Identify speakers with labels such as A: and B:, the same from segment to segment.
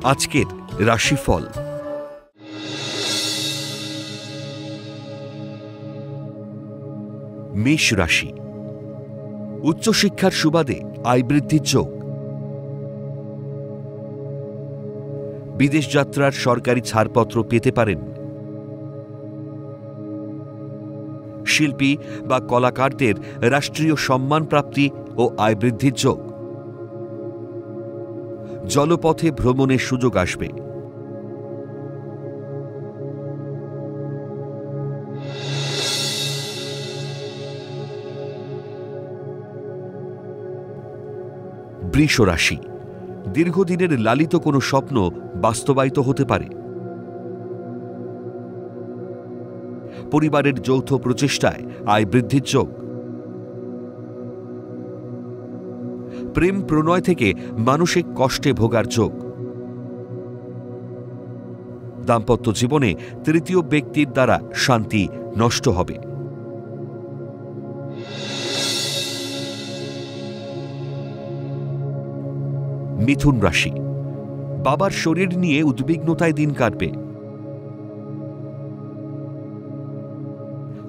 A: আজকের রাশিফল। মেষ রাশি, উচ্চশিক্ষার সুবাদে আয় বৃদ্ধির যোগ। বিদেশ যাত্রার সরকারি ছাড়পত্র পেতে পারেন। শিল্পী বা কলাকারদের রাষ্ট্রীয় সম্মান প্রাপ্তি ও আয় বৃদ্ধির যোগ। জলপথে ভ্রমণের সুযোগ আসবে। বৃষ রাশি, দীর্ঘদিনের লালিত কোনো স্বপ্ন বাস্তবায়িত হতে পারে। পরিবারের যৌথ প্রচেষ্টায় আয় বৃদ্ধির যোগ। প্রেম প্রণয় থেকে মানসিক কষ্টে ভোগার যোগ। দাম্পত্য জীবনে তৃতীয় ব্যক্তির দ্বারা শান্তি নষ্ট হবে। মিথুন রাশি, বাবার শরীর নিয়ে উদ্বিগ্নতায় দিন কাটবে।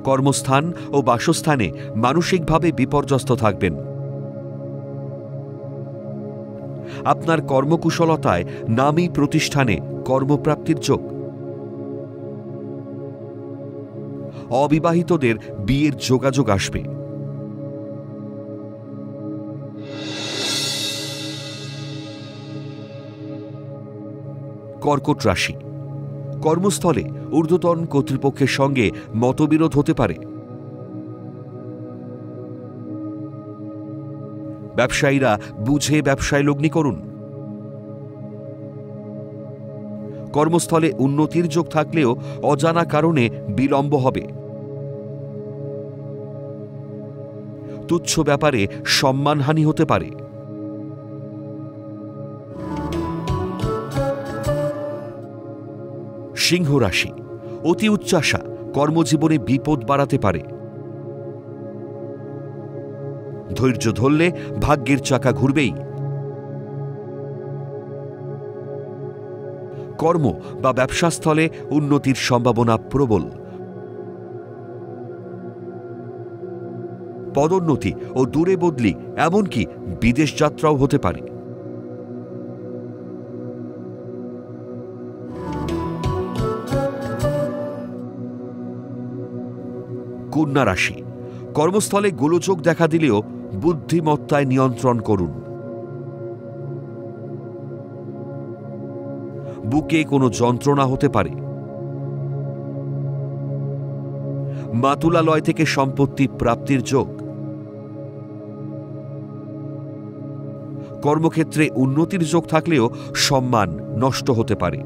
A: কর্মস্থান ও বাসস্থানে মানসিকভাবে বিপর্যস্ত থাকবেন। আপনার কর্মকুশলতায় নামী প্রতিষ্ঠানে কর্মপ্রাপ্তির যোগ। অবিবাহিতদের বিয়ের যোগাযোগ আসবে। কর্কট রাশি, কর্মস্থলে ঊর্ধ্বতন কর্তৃপক্ষের সঙ্গে মতবিরোধ হতে পারে। ব্যবসায়ীরা বুঝে ব্যবসায় লগ্নি করুন। কর্মস্থলে উন্নতির যোগ থাকলেও অজানা কারণে বিলম্ব হবে। তুচ্ছ ব্যাপারে সম্মানহানি হতে পারে। সিংহ রাশি, অতি উচ্চাশা কর্মজীবনে বিপদ বাড়াতে পারে। ধৈর্য ধরলে ভাগ্যের চাকা ঘুরবেই। কর্ম বা ব্যবসাস্থলে উন্নতির সম্ভাবনা প্রবল। পদোন্নতি ও দূরে বদলি, এমনকি বিদেশ যাত্রাও হতে পারে। কন্যা রাশি, কর্মস্থলে গোলযোগ দেখা দিলেও বুদ্ধিমত্তায় নিয়ন্ত্রণ করুন। বুকে কোনো যন্ত্রণা হতে পারে। মাতুলালয় থেকে সম্পত্তি প্রাপ্তির যোগ। কর্মক্ষেত্রে উন্নতির যোগ থাকলেও সম্মান নষ্ট হতে পারে।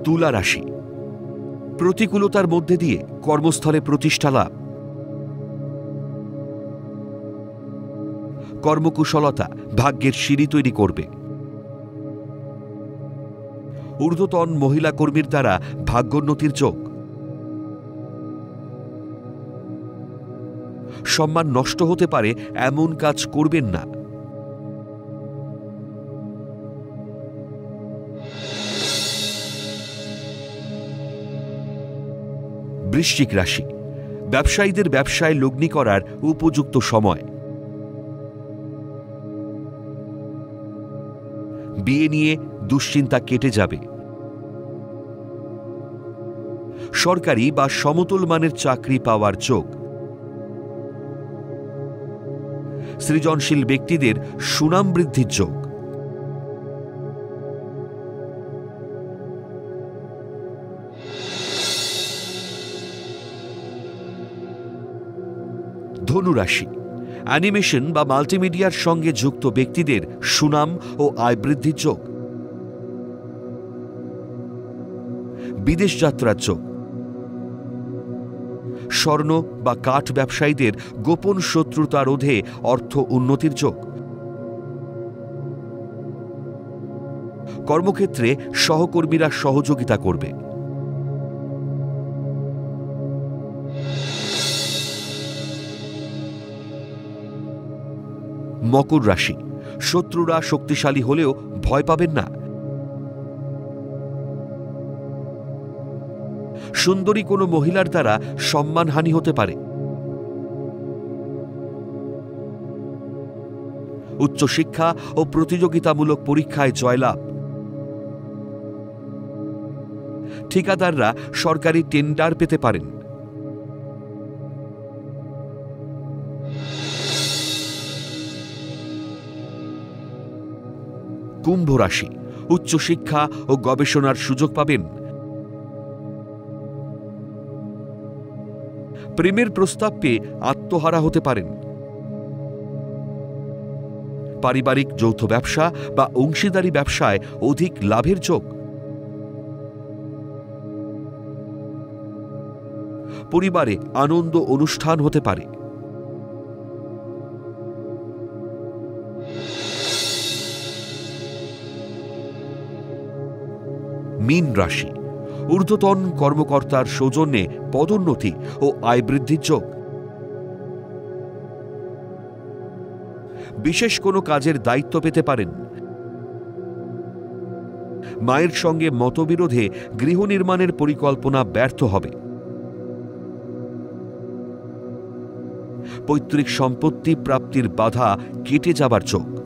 A: তুলা রাশি, প্রতিকূলতার মধ্যে দিয়ে কর্মস্থলে প্রতিষ্ঠা লাভ। কর্মকুশলতা ভাগ্যের সিঁড়ি তৈরি করবে। ঊর্ধ্বতন মহিলা কর্মীর দ্বারা ভাগ্যোন্নতির যোগ। সম্মান নষ্ট হতে পারে, এমন কাজ করবেন না। বৃশ্চিক রাশি, ব্যবসায়ীদের ব্যবসায় লগ্নি করার উপযুক্ত সময়। বিয়ে নিয়ে দুশ্চিন্তা কেটে যাবে। সরকারি বা সমতুল মানের চাকরি পাওয়ার যোগ। সৃজনশীল ব্যক্তিদের সুনাম বৃদ্ধির যোগ। ধনু রাশি, অ্যানিমেশন বা মাল্টিমিডিয়ার সঙ্গে যুক্ত ব্যক্তিদের সুনাম ও আয় বৃদ্ধির যোগ। বিদেশ যাত্রার যোগ। স্বর্ণ বা কাঠ ব্যবসায়ীদের গোপন শত্রুতা রোধে অর্থ উন্নতির যোগ। কর্মক্ষেত্রে সহকর্মীরা সহযোগিতা করবে। মকর রাশি, শত্রুরা শক্তিশালী হলেও ভয় পাবেন না। সুন্দরী কোনো মহিলার দ্বারা সম্মানহানি হতে পারে। উচ্চশিক্ষা ও প্রতিযোগিতামূলক পরীক্ষায় জয়লাভ। ঠিকাদাররা সরকারি টেন্ডার পেতে পারেন। কুম্ভ রাশি, উচ্চশিক্ষা ও গবেষণার সুযোগ পাবেন। প্রেমের প্রস্তাব পেয়ে আত্মহারা হতে পারেন। পারিবারিক যৌথ ব্যবসা বা অংশীদারি ব্যবসায় অধিক লাভের যোগ। পরিবারে আনন্দ অনুষ্ঠান হতে পারে। মীন রাশি, ঊর্ধ্বতন কর্মকর্তার সৌজন্যে পদোন্নতি ও আয় বৃদ্ধির যোগ। বিশেষ কোনো কাজের দায়িত্ব পেতে পারেন। মায়ের সঙ্গে মতবিরোধে গৃহ নির্মাণের পরিকল্পনা ব্যর্থ হবে। পৈতৃক সম্পত্তি প্রাপ্তির বাধা কেটে যাবার যোগ।